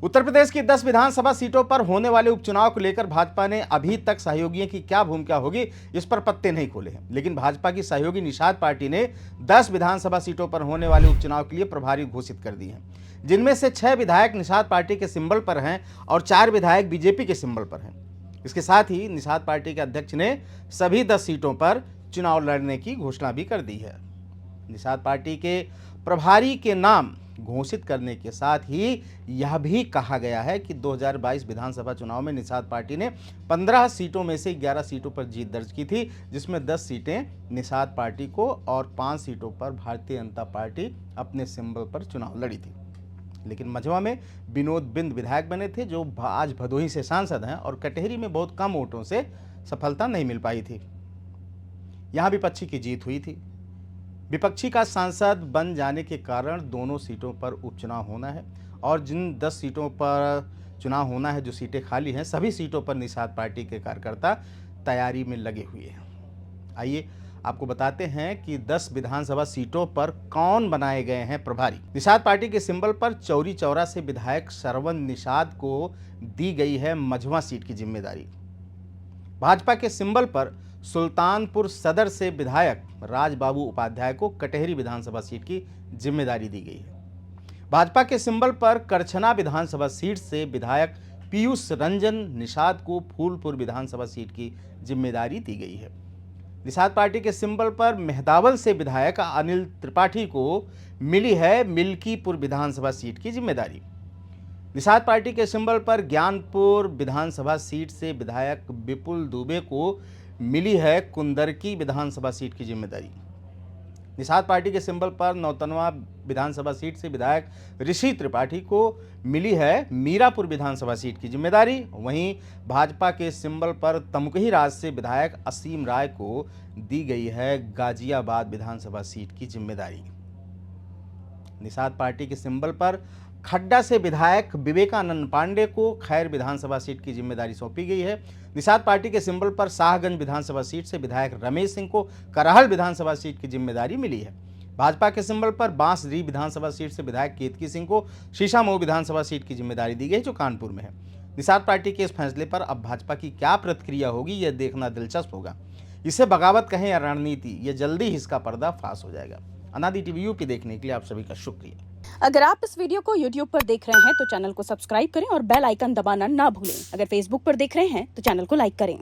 उत्तर प्रदेश की 10 विधानसभा सीटों पर होने वाले उपचुनाव को लेकर भाजपा ने अभी तक सहयोगियों की क्या भूमिका होगी इस पर पत्ते नहीं खोले हैं। लेकिन भाजपा की सहयोगी निषाद पार्टी ने 10 विधानसभा सीटों पर होने वाले उपचुनाव के लिए प्रभारी घोषित कर दी हैं, जिनमें से 6 विधायक निषाद पार्टी के सिंबल पर हैं और 4 विधायक बीजेपी के सिंबल पर हैं। इसके साथ ही निषाद पार्टी के अध्यक्ष ने सभी 10 सीटों पर चुनाव लड़ने की घोषणा भी कर दी है। निषाद पार्टी के प्रभारी के नाम घोषित करने के साथ ही यह भी कहा गया है कि 2022 विधानसभा चुनाव में निषाद पार्टी ने 15 सीटों में से 11 सीटों पर जीत दर्ज की थी, जिसमें 10 सीटें निषाद पार्टी को और 5 सीटों पर भारतीय जनता पार्टी अपने सिंबल पर चुनाव लड़ी थी। लेकिन मझवा में विनोद बिंद विधायक बने थे, जो आज भदोही से सांसद हैं, और कटहरी में बहुत कम वोटों से सफलता नहीं मिल पाई थी। यहां विपक्षी की जीत हुई थी। विपक्षी का सांसद बन जाने के कारण दोनों सीटों पर उपचुनाव होना है और जिन 10 सीटों पर चुनाव होना है, जो सीटें खाली हैं, सभी सीटों पर निषाद पार्टी के कार्यकर्ता तैयारी में लगे हुए हैं। आइए आपको बताते हैं कि 10 विधानसभा सीटों पर कौन बनाए गए हैं प्रभारी। निषाद पार्टी के सिंबल पर चौरी चौरा से विधायक श्रवण निषाद को दी गई है मझवा सीट की जिम्मेदारी। भाजपा के सिंबल पर सुल्तानपुर सदर से विधायक राजबाबू उपाध्याय को कटहरी विधानसभा सीट की जिम्मेदारी दी गई है। भाजपा के सिंबल पर करछना विधानसभा सीट से विधायक पीयूष रंजन निषाद को फूलपुर विधानसभा सीट की जिम्मेदारी दी गई है। निषाद पार्टी के सिंबल पर मेहदावल से विधायक अनिल त्रिपाठी को मिली है मिल्कीपुर विधानसभा सीट की जिम्मेदारी। निषाद पार्टी के सिंबल पर ज्ञानपुर विधानसभा सीट से विधायक विपुल दुबे को मिली है कुंदरकी विधानसभा सीट की जिम्मेदारी। निषाद पार्टी के सिंबल पर नौतनवा विधानसभा सीट से विधायक ऋषि त्रिपाठी को मिली है मीरापुर विधानसभा सीट की जिम्मेदारी। वहीं भाजपा के सिंबल पर तमुकही राज से विधायक असीम राय को दी गई है गाजियाबाद विधानसभा सीट की जिम्मेदारी। निषाद पार्टी के सिंबल पर खड्डा से विधायक विवेकानंद पांडे को खैर विधानसभा सीट की जिम्मेदारी सौंपी गई है। निषाद पार्टी के सिंबल पर शाहगंज विधानसभा सीट से विधायक रमेश सिंह को करहल विधानसभा सीट की जिम्मेदारी मिली है। भाजपा के सिंबल पर बांसरी विधानसभा सीट से विधायक केतकी सिंह को शीशामऊ विधानसभा सीट की जिम्मेदारी दी गई, जो कानपुर में है। निषाद पार्टी के इस फैसले पर अब भाजपा की क्या प्रतिक्रिया होगी, यह देखना दिलचस्प होगा। इसे बगावत कहें या रणनीति, यह जल्दी ही इसका पर्दाफाश हो जाएगा। अनादि टीवी यूपी देखने के लिए आप सभी का शुक्रिया। अगर आप इस वीडियो को YouTube पर देख रहे हैं तो चैनल को सब्सक्राइब करें और बेल आइकन दबाना ना भूलें। अगर Facebook पर देख रहे हैं तो चैनल को लाइक करें।